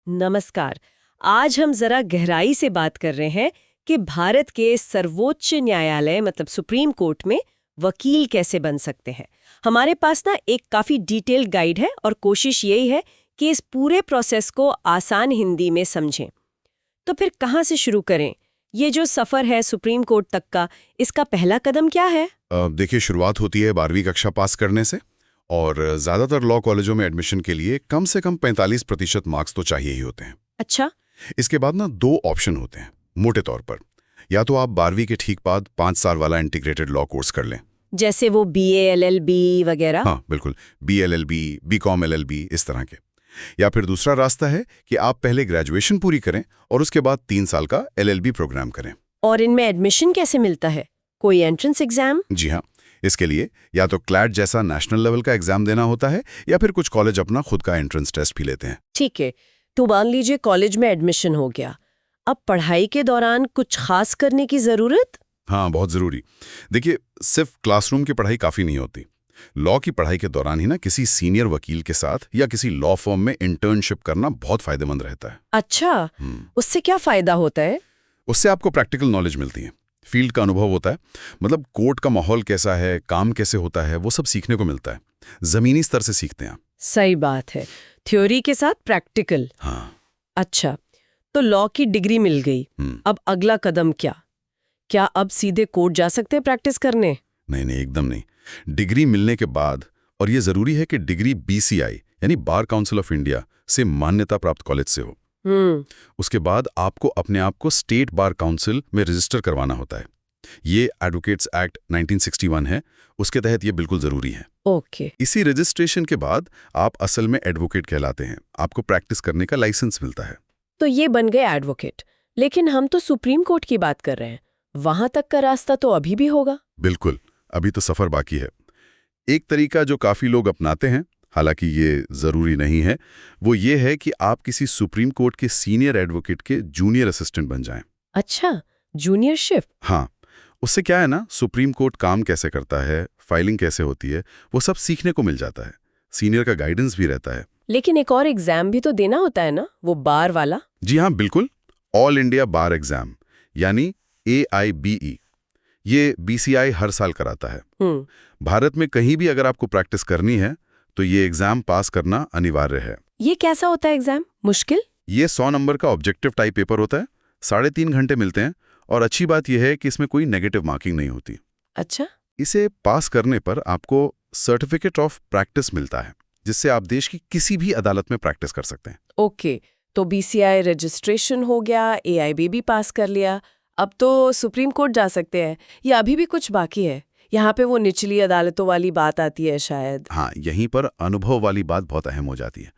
नमस्कार। आज हम जरा गहराई से बात कर रहे हैं कि भारत के सर्वोच्च न्यायालय मतलब सुप्रीम कोर्ट में वकील कैसे बन सकते हैं। हमारे पास ना एक काफी डिटेल्ड गाइड है और कोशिश यही है कि इस पूरे प्रोसेस को आसान हिंदी में समझें। तो फिर कहाँ से शुरू करें? ये जो सफर है सुप्रीम कोर्ट तक का, इसका पहला कदम क्या है? देखिए, शुरुआत होती है 12वीं कक्षा पास करने से। और ज़्यादातर लॉ कॉलेजों में एडमिशन के लिए कम से कम 45% मार्क्स तो चाहिए ही होते हैं। अच्छा। इसके बाद ना 2 ऑप्शन होते हैं मोटे तौर पर। या तो आप 12वीं के ठीक बाद 5 साल वाला इंटीग्रेटेड लॉ कोर्स कर लें, जैसे वो BA LLB वगैरह। हाँ बिल्कुल, BLLB, BCom LLB इस तरह के। या फिर दूसरा रास्ता है कि आप पहले ग्रेजुएशन पूरी करें और उसके बाद 3 साल का LLB प्रोग्राम करें। और इनमें एडमिशन कैसे मिलता है? कोई एंट्रेंस एग्जाम? जी हाँ, इसके लिए या तो क्लैट जैसा नेशनल लेवल का एग्जाम देना होता है या फिर कुछ कॉलेज अपना खुद का एंट्रेंस टेस्ट भी लेते हैं। ठीक है, तो मान लीजिए कॉलेज में एडमिशन हो गया। अब पढ़ाई के दौरान कुछ खास करने की जरूरत? हाँ, बहुत ज़रूरी। देखिए, सिर्फ क्लासरूम की पढ़ाई काफ़ी नहीं होती। लॉ की पढ़ाई के दौरान ही ना किसी सीनियर वकील के साथ या किसी लॉ फर्म में इंटर्नशिप करना बहुत फायदेमंद रहता है। अच्छा, उससे क्या फायदा होता है? उससे आपको प्रैक्टिकल नॉलेज मिलती है, फील्ड का अनुभव होता है। मतलब कोर्ट का माहौल कैसा है, काम कैसे होता है, वो सब सीखने को मिलता है। ज़मीनी स्तर से सीखते हैं आप। सही बात है, थ्योरी के साथ प्रैक्टिकल। हाँ। अच्छा, तो लॉ की डिग्री मिल गई, अब अगला कदम क्या? क्या अब सीधे कोर्ट जा सकते हैं प्रैक्टिस करने? नहीं नहीं, एकदम नहीं। डिग्री मिलने के बाद, और ये ज़रूरी है कि डिग्री BCI यानी बार काउंसिल ऑफ इंडिया से मान्यता प्राप्त कॉलेज से हो। उसके बाद आपको अपने आप को स्टेट बार काउंसिल में रजिस्टर करवाना होता है। ये एडवोकेट्स एक्ट 1961 है, उसके तहत ये बिल्कुल ज़रूरी है। ओके। इसी रजिस्ट्रेशन के बाद आप असल में एडवोकेट कहलाते हैं, आपको प्रैक्टिस करने का लाइसेंस मिलता है। तो ये बन गए एडवोकेट, लेकिन हम तो सुप्रीम कोर्ट की बात कर रहे हैं। वहां तक का रास्ता तो अभी भी होगा। बिल्कुल, अभी तो सफ़र बाकी है। एक तरीका जो काफ़ी लोग अपनाते हैं, हालांकि ये ज़रूरी नहीं है, वो ये है कि आप किसी सुप्रीम कोर्ट के सीनियर एडवोकेट के जूनियर असिस्टेंट बन जाएं। अच्छा, जूनियरशिप। हाँ, उससे क्या है ना, सुप्रीम कोर्ट काम कैसे करता है, फाइलिंग कैसे होती है, वो सब सीखने को मिल जाता है। सीनियर का गाइडेंस भी रहता है। लेकिन एक और एग्जाम भी तो देना होता है ना, वो बार वाला? जी हाँ, बिल्कुल। ऑल इंडिया बार एग्जाम यानी AIBE, ये BCI हर साल कराता है। भारत में कहीं भी अगर आपको प्रैक्टिस करनी है तो ये एग्जाम पास करना अनिवार्य है। ये कैसा होता है एग्जाम? मुश्किल? ये 100 नंबर का ऑब्जेक्टिव टाइप पेपर होता है, 3.5 घंटे मिलते हैं। और अच्छी बात यह है कि इसमें कोई नेगेटिव मार्किंग नहीं होती। अच्छा। इसे पास करने पर आपको सर्टिफिकेट ऑफ प्रैक्टिस मिलता है, जिससे आप देश की किसी भी अदालत में प्रैक्टिस कर सकते हैं। ओके, तो BCI रजिस्ट्रेशन हो गया, AIB पास कर लिया, अब तो सुप्रीम कोर्ट जा सकते हैं, या अभी भी कुछ बाकी है? यहाँ पे वो निचली अदालतों वाली बात आती है शायद। हाँ, यहीं पर अनुभव वाली बात बहुत अहम हो जाती है।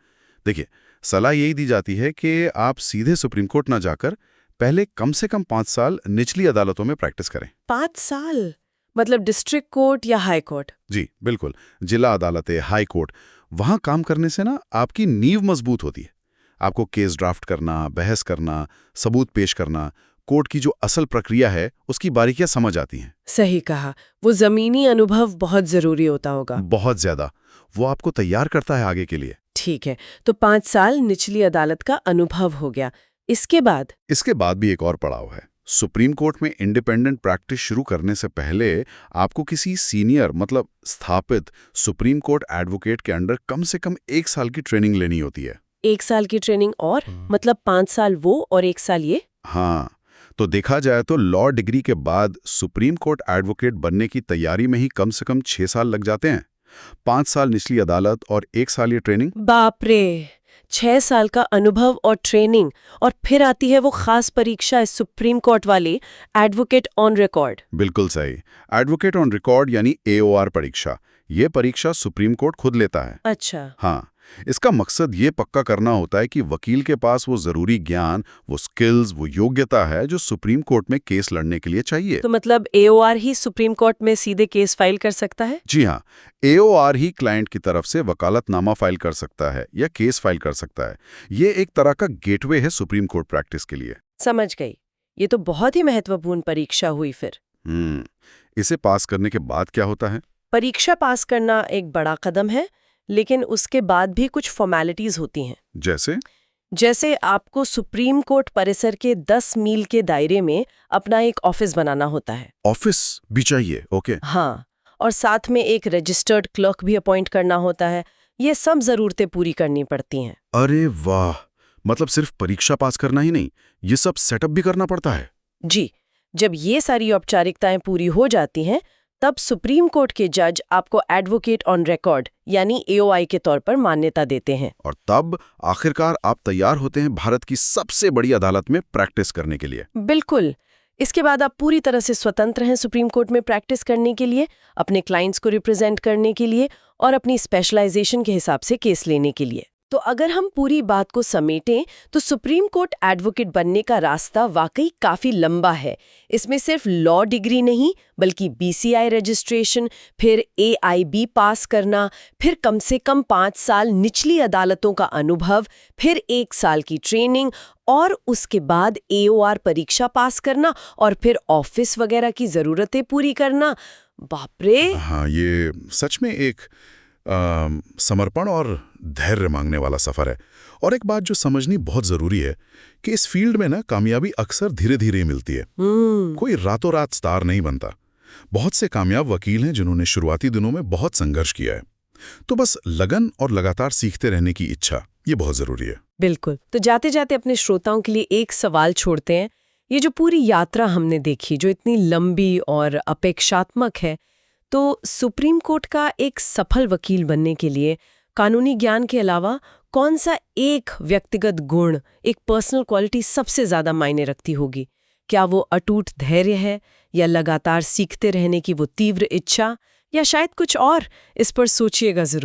देखिए, सलाह यही दी जाती है कि आप सीधे सुप्रीम कोर्ट ना जाकर पहले कम से कम 5 साल निचली अदालतों में प्रैक्टिस करें। 5 साल? मतलब डिस्ट्रिक्ट कोर्ट या हाई कोर्ट? जी बिल्कुल, जिला अदालतें, हाई कोर्ट, वहाँ काम करने से ना आपकी नींव मजबूत होती है। आपको केस ड्राफ्ट करना, बहस करना, सबूत पेश करना, कोर्ट की जो असल प्रक्रिया है उसकी बारीकियां समझ आती हैं। सही कहा, वो जमीनी अनुभव बहुत जरूरी होता होगा। बहुत ज्यादा। वो आपको तैयार करता है आगे के लिए। ठीक है, तो 5 साल निचली अदालत का अनुभव हो गया, इसके बाद? इसके बाद भी एक और पड़ाव है। सुप्रीम कोर्ट में इंडिपेंडेंट प्रैक्टिस शुरू करने से पहले आपको किसी सीनियर मतलब स्थापित सुप्रीम कोर्ट एडवोकेट के अंडर कम से कम 1 साल की ट्रेनिंग लेनी होती है। 1 साल की ट्रेनिंग और मतलब 5 साल वो और 1 साल ये? हाँ, तो देखा जाए तो लॉ डिग्री के बाद सुप्रीम कोर्ट एडवोकेट बनने की तैयारी में ही कम से कम 6 साल लग जाते हैं। 5 साल निचली अदालत और 1 साल ये ट्रेनिंग। बाप रे, 6 साल का अनुभव और ट्रेनिंग, और फिर आती है वो खास परीक्षा सुप्रीम कोर्ट वाली, एडवोकेट ऑन रिकॉर्ड। बिल्कुल सही, एडवोकेट ऑन रिकॉर्ड यानी AOR परीक्षा। ये परीक्षा सुप्रीम कोर्ट खुद लेता है। अच्छा। हाँ, इसका मकसद ये पक्का करना होता है कि वकील के पास वो जरूरी ज्ञान, वो स्किल्स, वो योग्यता है जो सुप्रीम कोर्ट में केस लड़ने के लिए चाहिए। तो मतलब AOR ही सुप्रीम कोर्ट में सीधे केस फाइल कर सकता है? जी हाँ, AOR ही क्लाइंट की तरफ से वकालतनामा फाइल कर सकता है या केस फाइल कर सकता है। ये एक तरह का गेटवे है सुप्रीम कोर्ट प्रैक्टिस के लिए। समझ गई, ये तो बहुत ही महत्वपूर्ण परीक्षा हुई फिर। इसे पास करने के बाद क्या होता है? परीक्षा पास करना एक बड़ा कदम है, लेकिन उसके बाद भी कुछ फॉर्मेलिटीज होती हैं। जैसे? जैसे आपको सुप्रीम कोर्ट परिसर के 10 मील के दायरे में अपना एक ऑफिस बनाना होता है। ऑफिस भी चाहिए, ओके। हाँ, और साथ में एक रजिस्टर्ड क्लर्क भी अपॉइंट करना होता है। ये सब जरूरतें पूरी करनी पड़ती हैं। अरे वाह, मतलब सिर्फ परीक्षा पास करना ही नहीं, ये सब सेटअप भी करना पड़ता है। जी, जब ये सारी औपचारिकताएं पूरी हो जाती हैं, तब सुप्रीम कोर्ट के जज आपको एडवोकेट ऑन रिकॉर्ड यानी AOI के तौर पर मान्यता देते हैं। और तब आखिरकार आप तैयार होते हैं भारत की सबसे बड़ी अदालत में प्रैक्टिस करने के लिए। बिल्कुल। इसके बाद आप पूरी तरह से स्वतंत्र हैं सुप्रीम कोर्ट में प्रैक्टिस करने के लिए, अपने क्लाइंट्स को रिप्रेजेंट करने के लिए और अपनी स्पेशलाइजेशन के हिसाब से केस लेने के लिए। तो अगर हम पूरी बात को समेटें तो सुप्रीम कोर्ट एडवोकेट बनने का रास्ता वाकई काफी लंबा है। इसमें सिर्फ लॉ डिग्री नहीं बल्कि BCI रजिस्ट्रेशन, फिर AIB पास करना, फिर कम से कम 5 साल निचली अदालतों का अनुभव, फिर 1 साल की ट्रेनिंग और उसके बाद AOR परीक्षा पास करना और फिर ऑफिस वगैरह की जरूरतें पूरी करना। बाप रे! हाँ, ये सच में एक समर्पण और धैर्य मांगने वाला सफर है। और एक बात जो समझनी बहुत जरूरी है कि इस फील्ड में ना कामयाबी अक्सर धीरे धीरे ही मिलती है। कोई रातों रात स्टार नहीं बनता। बहुत से कामयाब वकील हैं जिन्होंने शुरुआती दिनों में बहुत संघर्ष किया है। तो बस लगन और लगातार सीखते रहने की इच्छा, ये बहुत जरूरी है। बिल्कुल। तो जाते जाते अपने श्रोताओं के लिए एक सवाल छोड़ते हैं। ये जो पूरी यात्रा हमने देखी, जो इतनी लंबी और अपेक्षात्मक है, तो सुप्रीम कोर्ट का एक सफल वकील बनने के लिए कानूनी ज्ञान के अलावा कौन सा एक व्यक्तिगत गुण, एक पर्सनल क्वालिटी सबसे ज्यादा मायने रखती होगी? क्या वो अटूट धैर्य है, या लगातार सीखते रहने की वो तीव्र इच्छा, या शायद कुछ और? इस पर सोचिएगा जरूर।